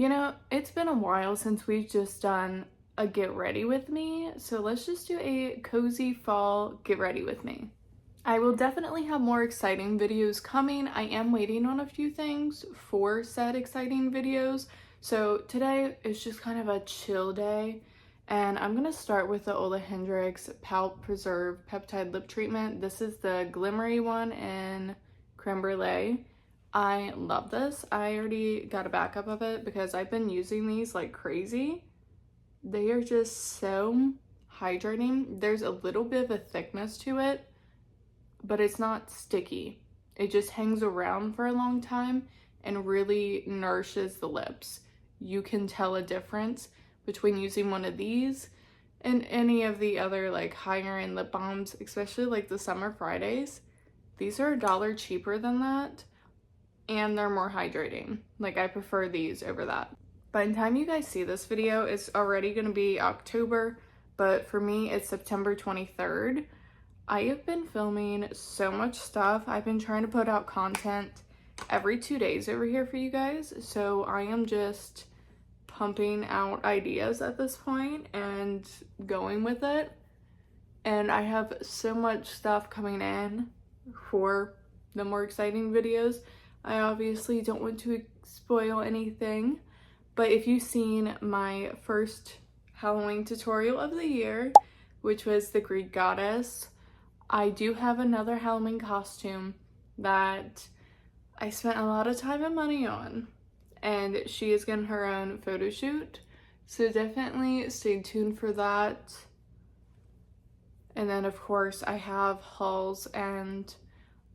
You know, it's been a while since we've just done a get ready with me, so let's just do a cozy fall get ready with me. I will definitely have more exciting videos coming. I am waiting on a few things for said exciting videos, so today is just kind of a chill day, and I'm gonna start with the Ole Hendrix Palp Preserve Peptide Lip Treatment. This is the glimmery one in Creme Brulee. I love this. I already got a backup of it because I've been using these like crazy. They are just so hydrating. There's a little bit of a thickness to it, but it's not sticky. It just hangs around for a long time and really nourishes the lips. You can tell a difference between using one of these and any of the other like higher end lip balms, especially like the Summer Fridays. These are $1 cheaper than that, and they're more hydrating. Like, I prefer these over that. By the time you guys see this video, it's already gonna be October, but for me, it's September 23rd. I have been filming so much stuff. I've been trying to put out content every 2 days over here for you guys, so I am just pumping out ideas at this point and going with it. And I have so much stuff coming in for the more exciting videos. I obviously don't want to spoil anything, but if you've seen my first Halloween tutorial of the year, which was the Greek goddess, I do have another Halloween costume that I spent a lot of time and money on, and she is getting her own photo shoot, so definitely stay tuned for that. And then of course I have hauls and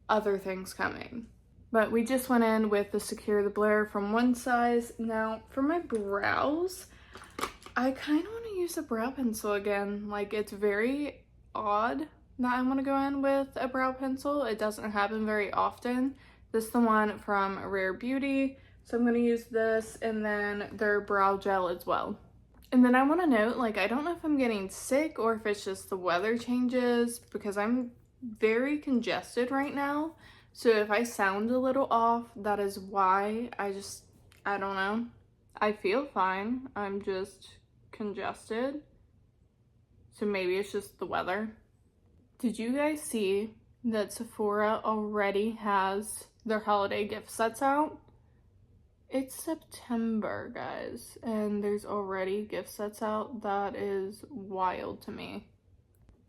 other things coming. But we just went in with the Secure the Blur from One Size. Now, for my brows, I kind of want to use a brow pencil again. Like, it's very odd that I want to go in with a brow pencil. It doesn't happen very often. This is the one from Rare Beauty. So I'm going to use this, and then their brow gel as well. And then I want to note, like, I don't know if I'm getting sick or if it's just the weather changes, because I'm very congested right now. So if I sound a little off, that is why. I don't know. I feel fine. I'm just congested. So maybe it's just the weather. Did you guys see that Sephora already has their holiday gift sets out? It's September, guys, and there's already gift sets out. That is wild to me.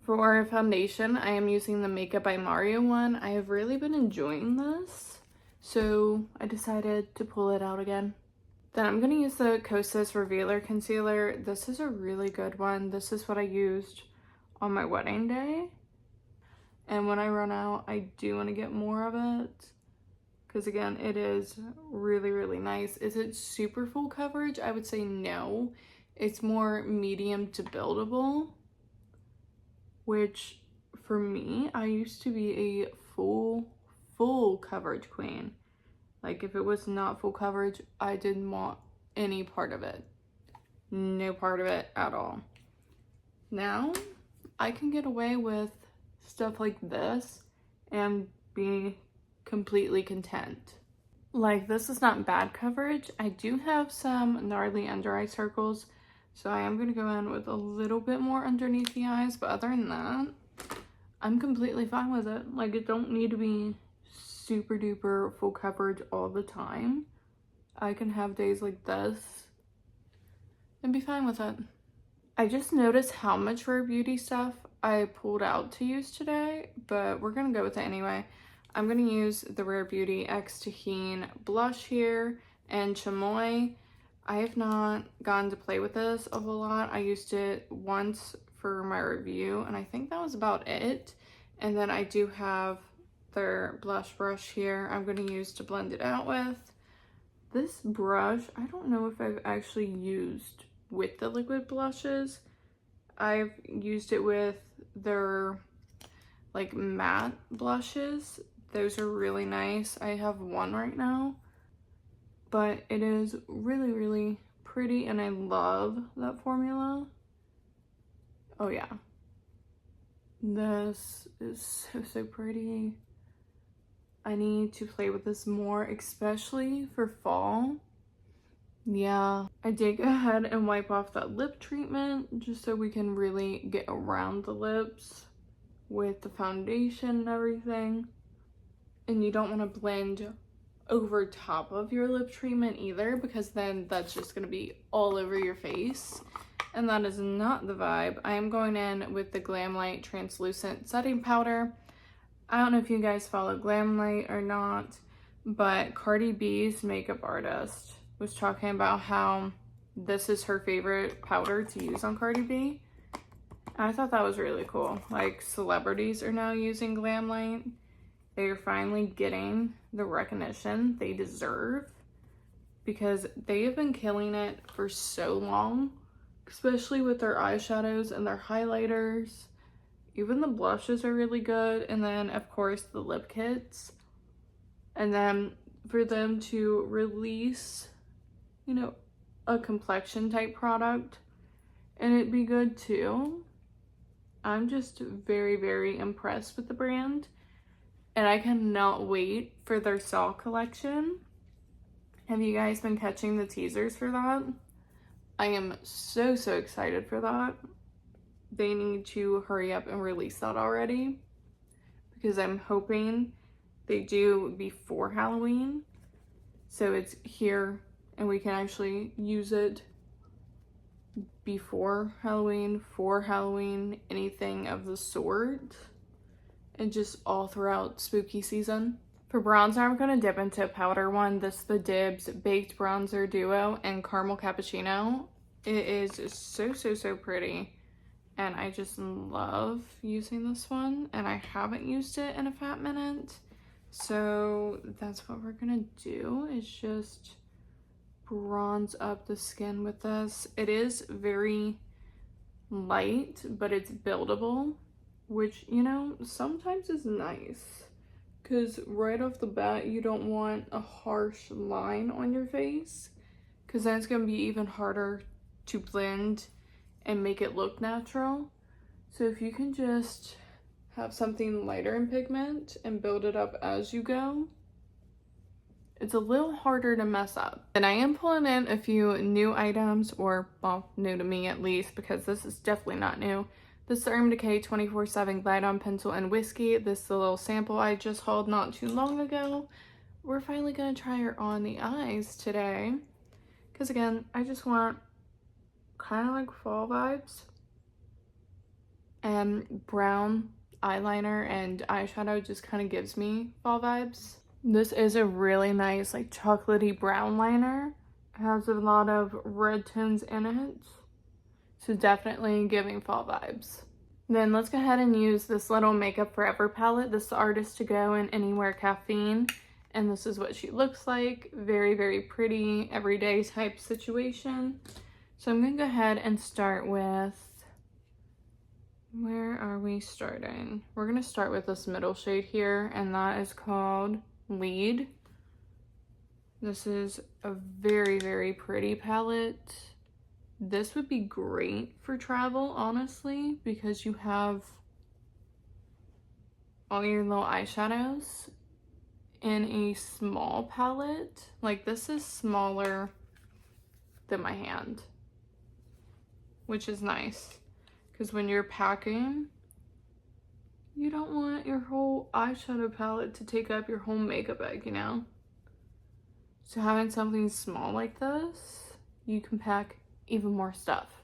For foundation, I am using the Makeup by Mario one. I have really been enjoying this, so I decided to pull it out again. Then I'm going to use the Kosas Revealer Concealer. This is a really good one. This is what I used on my wedding day. And when I run out, I do want to get more of it, because again, it is really, really nice. Is it super full coverage? I would say no. It's more medium to buildable, which for me, I used to be a full coverage queen. Like, if it was not full coverage, I didn't want any part of it. No part of it at all. Now, I can get away with stuff like this and be completely content. Like, this is not bad coverage. I do have some gnarly under eye circles, so I am going to go in with a little bit more underneath the eyes, but other than that, I'm completely fine with it. Like, it don't need to be super duper full coverage all the time. I can have days like this and be fine with it. I just noticed how much Rare Beauty stuff I pulled out to use today, but we're going to go with it anyway. I'm going to use the Rare Beauty X Tahine blush here and Chamoy. I have not gotten to play with this a whole lot. I used it once for my review, and I think that was about it. And then I do have their blush brush here I'm going to use to blend it out with. This brush, I don't know if I've actually used with the liquid blushes. I've used it with their like matte blushes. Those are really nice. I have one right now, but it is really, really pretty, and I love that formula. Oh yeah, this is so pretty. I need to play with this more, especially for fall. Yeah, I did go ahead and wipe off that lip treatment just so we can really get around the lips with the foundation and everything. And you don't want to blend over top of your lip treatment either, because then that's just going to be all over your face. And that is not the vibe. I am going in with the Glamlight Translucent Setting Powder. I don't know if you guys follow Glamlight or not, but Cardi B's makeup artist was talking about how this is her favorite powder to use on Cardi B. I thought that was really cool. Like, celebrities are now using Glamlight. They are finally getting the recognition they deserve because they have been killing it for so long, especially with their eyeshadows and their highlighters. Even the blushes are really good. And then, of course, the lip kits. And then for them to release, you know, a complexion type product and it be good too. I'm just very, very impressed with the brand. And I cannot wait for their Saw collection. Have you guys been catching the teasers for that? I am so, so excited for that. They need to hurry up and release that already, because I'm hoping they do before Halloween. So it's here and we can actually use it before Halloween, for Halloween, anything of the sort. And just all throughout spooky season. For bronzer, I'm going to dip into a powder one. This is the Dibs Baked Bronzer Duo in Caramel Cappuccino. It is so, so, so pretty. And I just love using this one. And I haven't used it in a fat minute. So that's what we're going to do, is just bronze up the skin with this. It is very light, but it's buildable, which, you know, sometimes is nice, because right off the bat you don't want a harsh line on your face, because then it's going to be even harder to blend and make it look natural. So if you can just have something lighter in pigment and build it up as you go, it's a little harder to mess up. And I am pulling in a few new items, or, well, new to me at least, because this is definitely not new. This is the Urban Decay 24/7 Glide On Pencil and Whiskey. This is the little sample I just hauled not too long ago. We're finally going to try her on the eyes today, because again, I just want kind of like fall vibes. And brown eyeliner and eyeshadow just kind of gives me fall vibes. This is a really nice, like, chocolatey brown liner. It has a lot of red tones in it. So definitely giving fall vibes. Then let's go ahead and use this little Makeup Forever palette. This is the Artist to Go in Anywhere Caffeine. And this is what she looks like. Very, very pretty, everyday type situation. So I'm going to go ahead and start with, where are we starting? We're going to start with this middle shade here, and that is called Lead. This is a very, very pretty palette. This would be great for travel, honestly, because you have all your little eyeshadows in a small palette. Like, this is smaller than my hand, which is nice, because when you're packing, you don't want your whole eyeshadow palette to take up your whole makeup bag, you know? So having something small like this, you can pack even more stuff.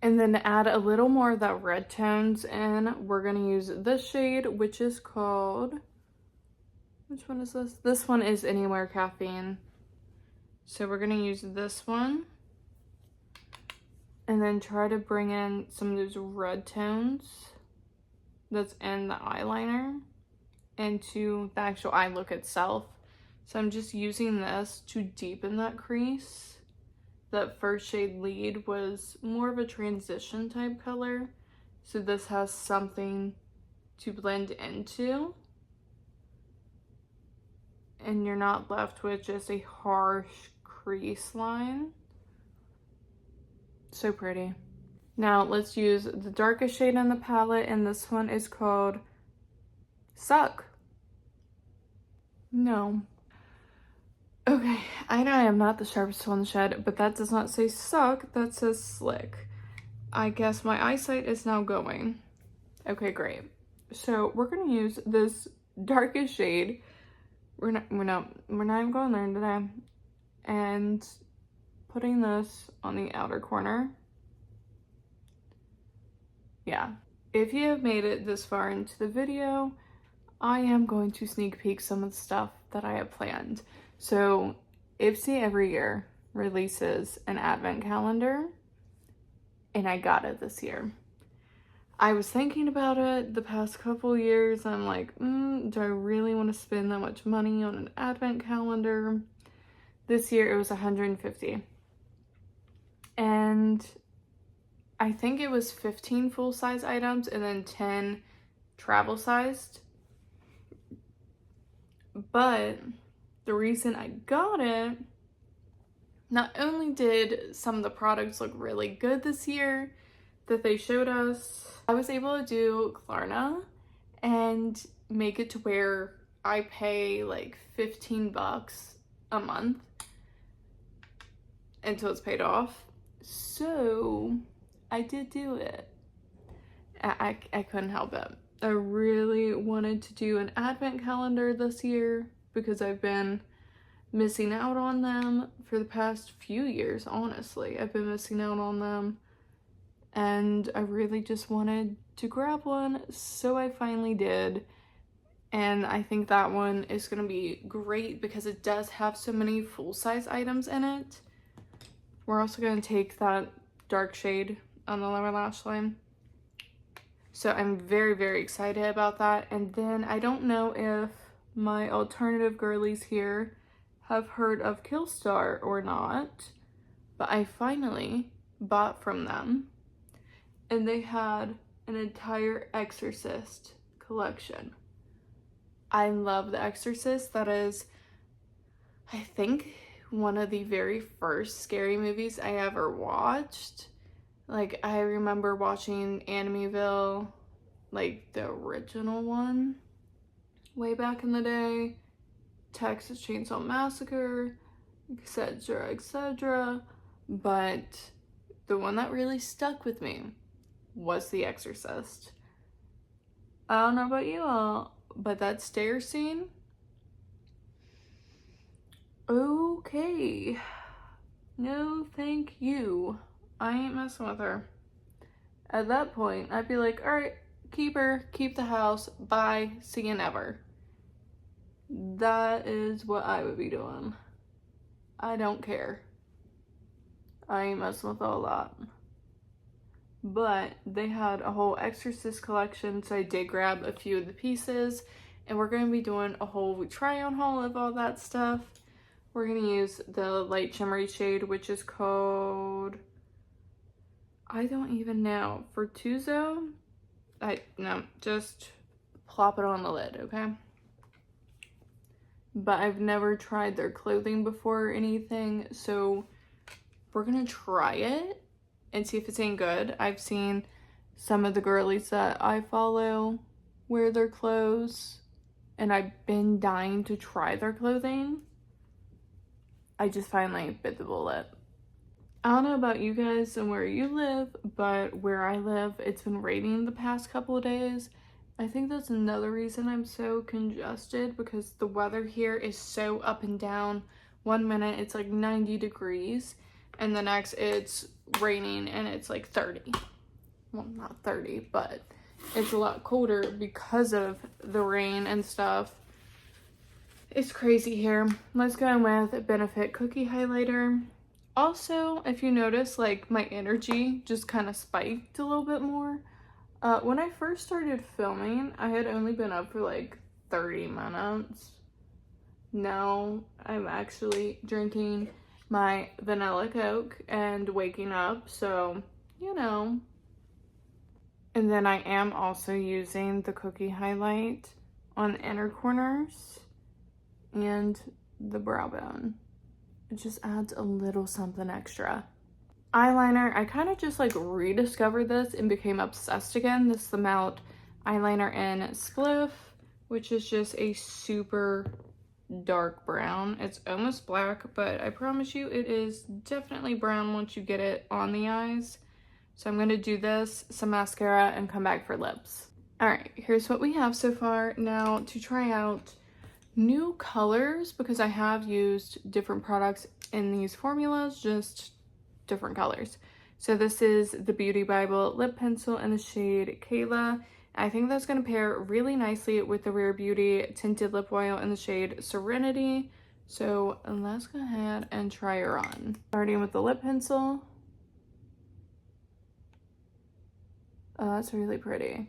And then to add a little more of that red tones in, we're going to use this shade, which is called, which one is this? This one is Anywhere Caffeine. So we're going to use this one. And then try to bring in some of those red tones that's in the eyeliner into the actual eye look itself. So I'm just using this to deepen that crease. That first shade Lead was more of a transition type color. So this has something to blend into. And you're not left with just a harsh crease line. So pretty. Now let's use the darkest shade in the palette, and this one is called Suck. No. Okay, I know I am not the sharpest tool in the shed, but that does not say suck, that says slick. I guess my eyesight is now going. Okay, great. So we're gonna use this darkest shade. We're not even going there today. And putting this on the outer corner. Yeah. If you have made it this far into the video, I am going to sneak peek some of the stuff that I have planned. So Ipsy every year releases an advent calendar, and I got it this year. I was thinking about it the past couple years. I'm like, do I really want to spend that much money on an advent calendar? This year it was $150. And I think it was 15 full-size items and then 10 travel-sized. But the reason I got it, not only did some of the products look really good this year that they showed us, I was able to do Klarna and make it to where I pay like $15 a month until it's paid off. So I did do it. I couldn't help it. I really wanted to do an advent calendar this year because I've been missing out on them for the past few years, honestly. I've been missing out on them, and I really just wanted to grab one, so I finally did. And I think that one is going to be great because it does have so many full-size items in it. We're also going to take that dark shade on the lower lash line. So I'm very, very excited about that. And then I don't know if my alternative girlies here have heard of Killstar or not, but I finally bought from them. And they had an entire Exorcist collection. I love The Exorcist. That is, I think, one of the very first scary movies I ever watched. Like, I remember watching Amityville, like the original one, way back in the day, Texas Chainsaw Massacre, etc., etc. But the one that really stuck with me was The Exorcist. I don't know about you all, but that stair scene, okay, no thank you. I ain't messing with her. At that point, I'd be like, all right, keep her, keep the house, bye, see you never. That is what I would be doing. I don't care. I ain't messing with all that. But they had a whole Exorcist collection, so I did grab a few of the pieces, and we're going to be doing a whole try-on haul of all that stuff. We're going to use the light shimmery shade, which is called, I don't even know, Fortuzo? No, just plop it on the lid, okay? But I've never tried their clothing before or anything, so we're gonna try it and see if it's any good. I've seen some of the girlies that I follow wear their clothes, and I've been dying to try their clothing. I just finally bit the bullet. I don't know about you guys and where you live, but where I live, it's been raining the past couple of days. I think that's another reason I'm so congested, because the weather here is so up and down. 1 minute it's like 90 degrees, and the next it's raining and it's like 30. Well, not 30, but it's a lot colder because of the rain and stuff. It's crazy here. Let's go in with Benefit Cookie Highlighter. Also, if you notice, like, my energy just kind of spiked a little bit more. When I first started filming, I had only been up for like 30 minutes. Now I'm actually drinking my vanilla Coke and waking up, so, you know. And then I am also using the cookie highlight on the inner corners and the brow bone. It just adds a little something extra. Eyeliner, I kind of just like rediscovered this and became obsessed again. This is the Mount eyeliner in Spliff, which is just a super dark brown. It's almost black, but I promise you it is definitely brown once you get it on the eyes. So I'm gonna do this, some mascara, and come back for lips. All right, here's what we have so far. Now to try out new colors, because I have used different products in these formulas, just different colors. So this is the Beauty Bible lip pencil in the shade Kayla. I think that's going to pair really nicely with the Rare Beauty tinted lip oil in the shade Serenity. So let's go ahead and try her on. Starting with the lip pencil. Oh, that's really pretty.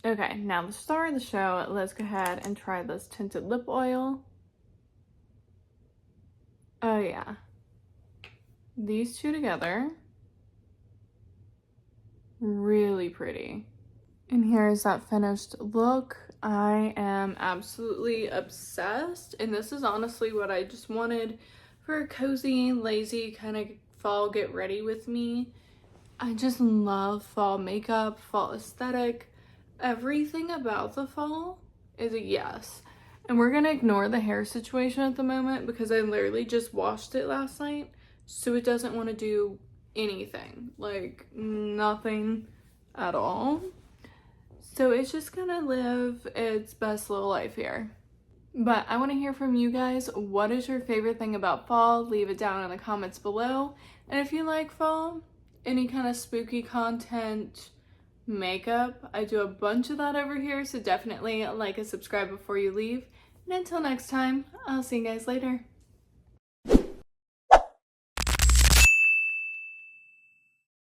Okay, now the star of the show, let's go ahead and try this tinted lip oil. Oh yeah. These two together. Really pretty. And here's that finished look. I am absolutely obsessed. And this is honestly what I just wanted for a cozy, lazy kind of fall get ready with me. I just love fall makeup, fall aesthetic. Everything about the fall is a yes. And we're gonna ignore the hair situation at the moment because I literally just washed it last night. So it doesn't want to do anything, like nothing at all. So it's just gonna live its best little life here. But I want to hear from you guys. What is your favorite thing about fall? Leave it down in the comments below. And if you like fall, any kind of spooky content, makeup, I do a bunch of that over here, so definitely like and subscribe before you leave. And until next time, I'll see you guys later.